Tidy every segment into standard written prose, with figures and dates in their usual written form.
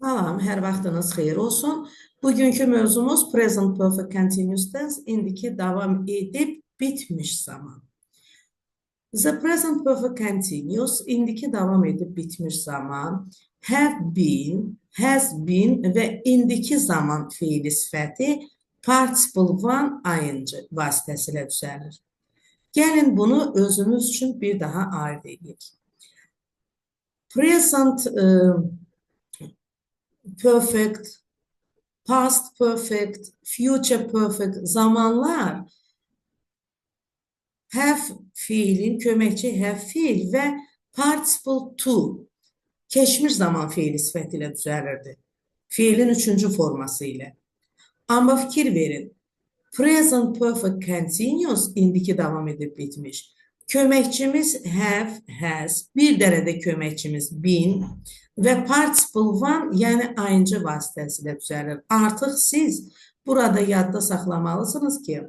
Salam, hər vaxtınız xeyir olsun. Bugünkü mövzumuz Present Perfect Continuous Tense, indiki davam edib bitmiş zaman. The present perfect continuous, indiki davam edib bitmiş zaman, have been, has been və indiki zaman fiili sifəti participle one ing vasitəsilə düzəlir. Gəlin bunu özümüz üçün bir daha ayırt edək. Present perfect, past perfect, future perfect zamanlar have fiilin, köməkçi have fiil və participle to, keçmiş zaman fiili sifəti ilə düzəlirdi. Fiilin üçüncü forması ilə. Amma fikir verin, present perfect continuous indiki davam edib bitmiş. Köməkçimiz have, has, bir dənə də köməkçimiz been və participle one, yəni ing vasitəsilə düzəlir. Artıq siz burada yadda saxlamalısınız ki,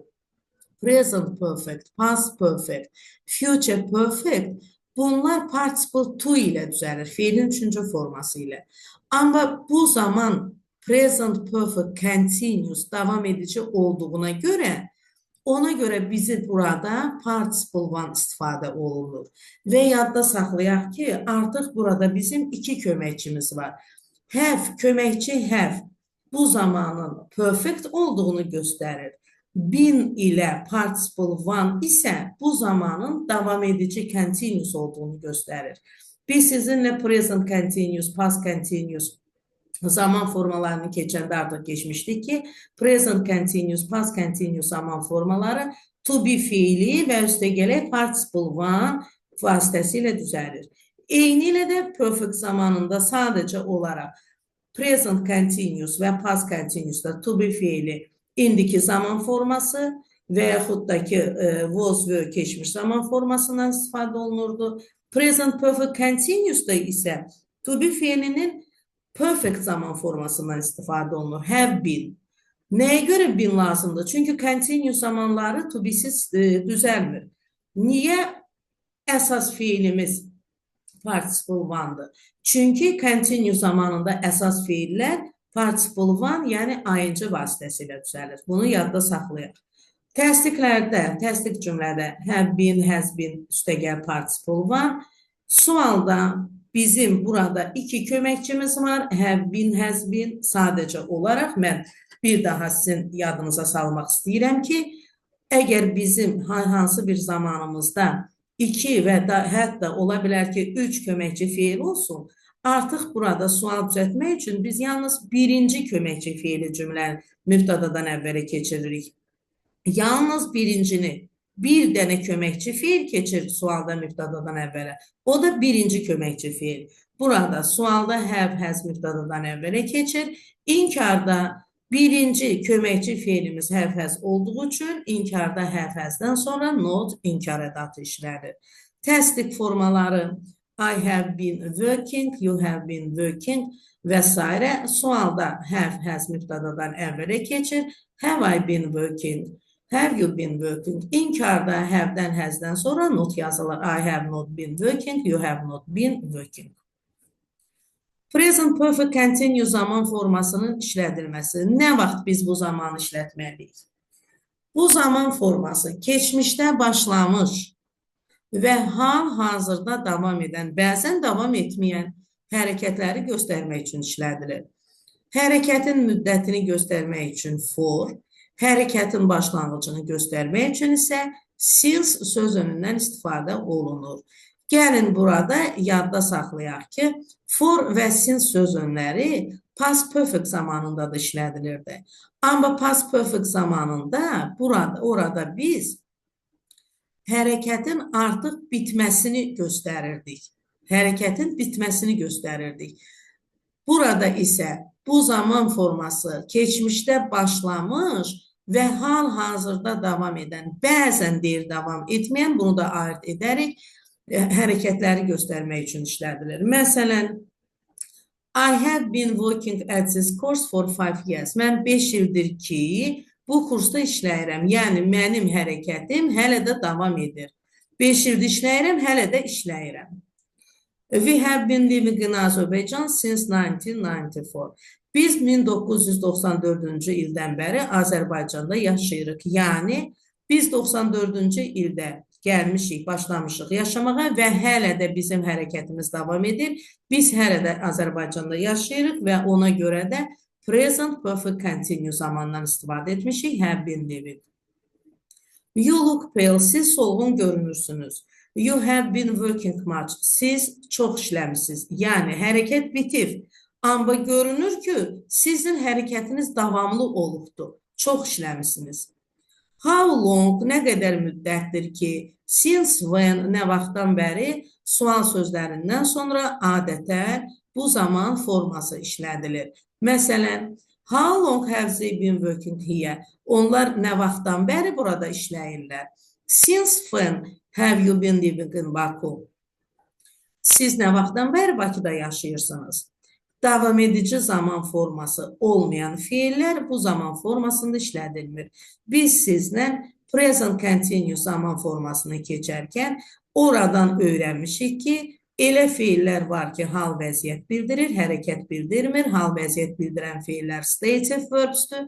present perfect, past perfect, future perfect bunlar participle to ilə düzəlir, fiilin üçüncü forması ilə. Amma bu zaman present perfect continuous davam edici olduğuna görə, ona görə bizi burada participle one istifadə olunur. Və yadda saxlayaq ki, artıq burada bizim iki köməkçimiz var. Have, köməkçi have bu zamanın perfect olduğunu göstərir. Been ilə participle one isə bu zamanın davam edici continuous olduğunu göstərir. Biz sizinlə present continuous, past continuous zaman formalarını keçəndə artıq geçmişdik ki, present continuous, past continuous zaman formaları to be fiili və üstəgələk participle one vasitəsilə düzəlir. Eyni ilə də perfect zamanında sadəcə olaraq present continuous və past continuousda to be fiili indiki zaman forması və yaxud da ki was və keçmiş zaman formasından istifadə olunurdu. Present perfect continuousda isə to be fiilinin perfect zaman formasından istifadə olunur. Have been. Nəyə görə been lazımdır? Çünki continuous zamanları to be'siz düzəlmir. Niyə əsas fiilimiz participle one'dır? Çünki continuous zamanında əsas fiillər participle one, yəni ing vasitəsilə düzəlir. Bunu yadda saxlayaq. Təsdiqlərdə, təsdiq cümlədə have been, has been üstəgəl participle one. Sualda bizim burada iki köməkçimiz var. Have been, has been sadəcə olaraq mən bir daha sizin yadınıza salmaq istəyirəm ki, əgər bizim hansı bir zamanımızda iki və hətta ola bilər ki, üç köməkçi fiil olsun, artıq burada sual düzəltmək üçün biz yalnız birinci köməkçi fiili cümləni mübtədadan əvvələ keçiririk. Yalnız birincini, bir dənə köməkçi fiil keçir sualda mübtədadan əvvələ. O da birinci köməkçi fiil. Burada sualda have, has mübtədadan əvvələ keçir. İnkarda birinci köməkçi fiilimiz have, has olduğu üçün inkarda have, has'dan sonra not inkar ədatı işlədir. Təsdiq formaları I have been working, you have been working və s. Sualda have, has mübtədadan əvvələ keçir. Have I been working? Have you been working? İnkarda have-dən, has-dən sonra not yazılır. I have not been working, you have not been working. Present perfect continuous zaman formasının işlədilməsi. Nə vaxt biz bu zamanı işlətməliyik? Bu zaman forması keçmişdə başlamış və hal-hazırda davam edən, bəzən davam etməyən hərəkətləri göstərmək üçün işlədilir. Hərəkətin müddətini göstərmək üçün for, hərəkətin başlanğıcını göstərmək üçün isə since söz önündən istifadə olunur. Gəlin burada yadda saxlayaq ki, for və since söz önləri past perfect zamanında da işlədilirdi. Amma past perfect zamanında orada biz hərəkətin artıq bitməsini göstərirdik. Hərəkətin bitməsini göstərirdik. Burada isə bu zaman forması keçmişdə başlamış və hal-hazırda davam edən, bəzən deyir davam etməyən, bunu da ayırt edərək hərəkətləri göstərmək üçün işlədilir. Məsələn, I have been working at this course for 5 years. Mən 5 ildir ki, bu kursda işləyirəm, yəni mənim hərəkətim hələ də davam edir. 5 ildir işləyirəm, hələ də işləyirəm. We have been living in Azerbaijan since 1994. Biz 1994-cü ildən bəri Azərbaycanda yaşayırıq. Yəni, biz 94-cü ildə gəlmişik, başlamışıq yaşamağa və hələ də bizim hərəkətimiz davam edir. Biz hələ də Azərbaycanda yaşayırıq və ona görə də present perfect continuous zamandan istifadə etmişik. Have been living. You look pale. Siz solğun görünürsünüz. You have been working much. Siz çox işləmişsiniz. Yəni, hərəkət bitib. Amma görünür ki, sizin hərəkətiniz davamlı olubdur. Çox işləmişsiniz. How long, nə qədər müddətdir ki, since when, nə vaxtdan bəri sual sözlərindən sonra adətən bu zaman forması işlədilir. Məsələn, how long have they been working here? Onlar nə vaxtdan bəri burada işləyirlər? Since when have you been living in Baku? Siz nə vaxtdan bəri Bakıda yaşayırsınız? Davam edici zaman forması olmayan fiillər bu zaman formasında işlədilmir. Biz sizlə present continuous zaman formasını keçərkən oradan öyrənmişik ki, elə fiillər var ki, hal vəziyyət bildirir, hərəkət bildirmir. Hal vəziyyət bildirən fiillər stative verbs'dür.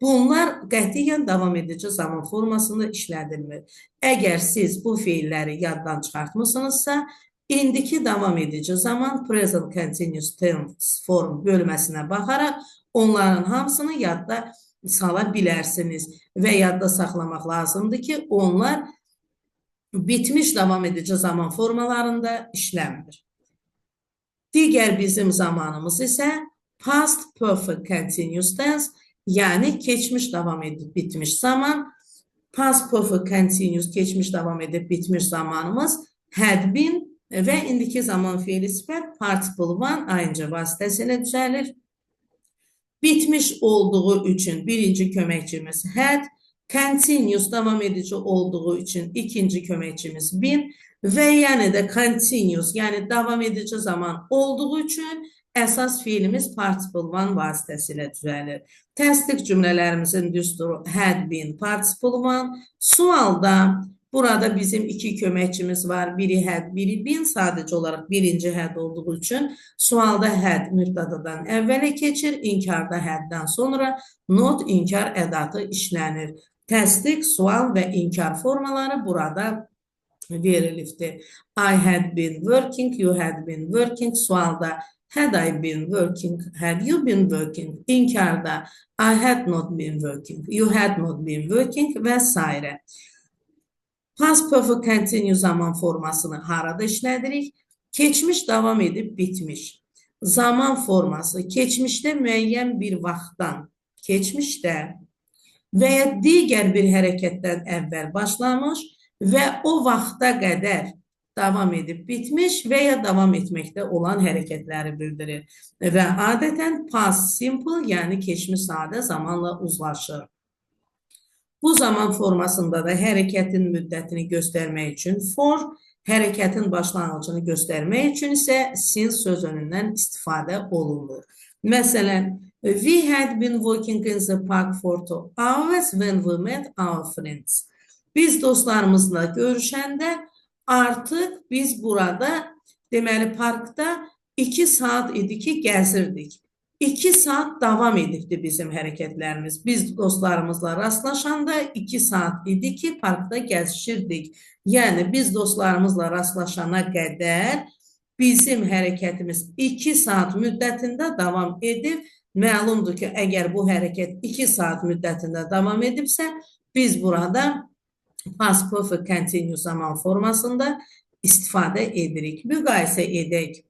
Bunlar qətiyyən davam edici zaman formasında işlədilmir. Əgər siz bu fiilləri yaddan çıxartmısınızsa, indiki davam edici zaman present continuous tense form bölməsinə baxaraq onların hamısını yadda sala bilərsiniz və yadda saxlamaq lazımdır ki, onlar bitmiş davam edici zaman formalarında işlənmir. Digər bizim zamanımız isə past perfect continuous tense, yəni keçmiş davam edib bitmiş zaman. Past perfect continuous keçmiş davam edib bitmiş zamanımız had been və indiki zaman fiili sifət participle one ing vasitəsilə düzəlir. Bitmiş olduğu üçün birinci köməkçimiz had, continuous davam edici olduğu üçün ikinci köməkçimiz been və yəni də continuous, yəni davam edici zaman olduğu üçün əsas fiilimiz participle one vasitəsilə düzəlir. Təsdiq cümlələrimizin düsturu had been participle one. Sualda burada bizim iki köməkçimiz var. Biri had, biri been. Sadəcə olaraq birinci had olduğu üçün sualda had mübtədadan əvvələ keçir. İnkarda haddən sonra not inkar ədatı işlənir. Təsdiq, sual və inkar formaları burada verilibdir. I had been working, you had been working. Sualda had I been working, had you been working? İnkarda I had not been working, you had not been working və s. Past perfect continuous zaman formasını harada işlədirik? Keçmiş davam edib bitmiş. Zaman forması keçmişdə müəyyən bir vaxtdan, keçmişdə və ya digər bir hərəkətdən əvvəl başlamış və o vaxta qədər davam edib bitmiş və ya davam etməkdə olan hərəkətləri bildirir. Və adətən past simple, yəni keçmiş sadə zamanla uzlaşır. Bu zaman formasında da hərəkətin müddətini göstərmək üçün for, hərəkətin başlanğıcını göstərmək üçün isə since söz önündən istifadə olunur. Məsələn, we had been walking in the park for 2 hours when we met our friends. Biz dostlarımızla görüşəndə artıq biz burada, deməli, parkda 2 saat idi ki, gəzirdik. 2 saat davam edibdi bizim hərəkətlərimiz. Biz dostlarımızla rastlaşanda 2 saat idi ki, parkda gəzişirdik. Yəni, biz dostlarımızla rastlaşana qədər bizim hərəkətimiz 2 saat müddətində davam edib. Məlumdur ki, əgər bu hərəkət 2 saat müddətində davam edibsə, biz burada past perfect continuous zaman formasında istifadə edirik. Müqayisə edək.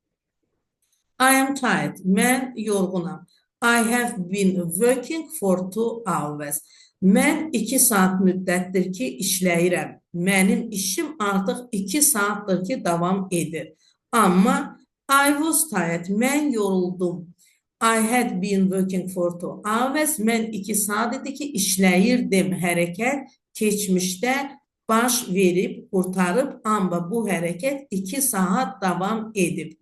I am tired. Mən yorğunam. I have been working for 2 hours. Mən 2 saat müddətdir ki, işləyirəm. Mənim işim artıq 2 saatdır ki, davam edir. Amma I was tired. Mən yoruldum. I had been working for 2 hours. Mən 2 saat idi ki, işləyirdim. Hərəkət keçmişdə baş verib, qurtarıb, amma bu hərəkət 2 saat davam edib.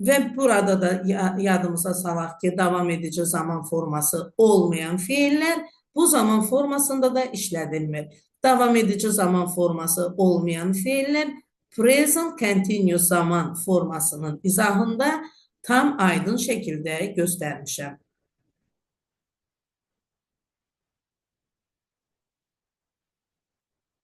Və burada da yadımıza salaq ki, davam edici zaman forması olmayan fiillər bu zaman formasında da işlədilmir. Davam edici zaman forması olmayan fiillər present continuous zaman formasının izahında tam aydın şəkildə göstərmişəm.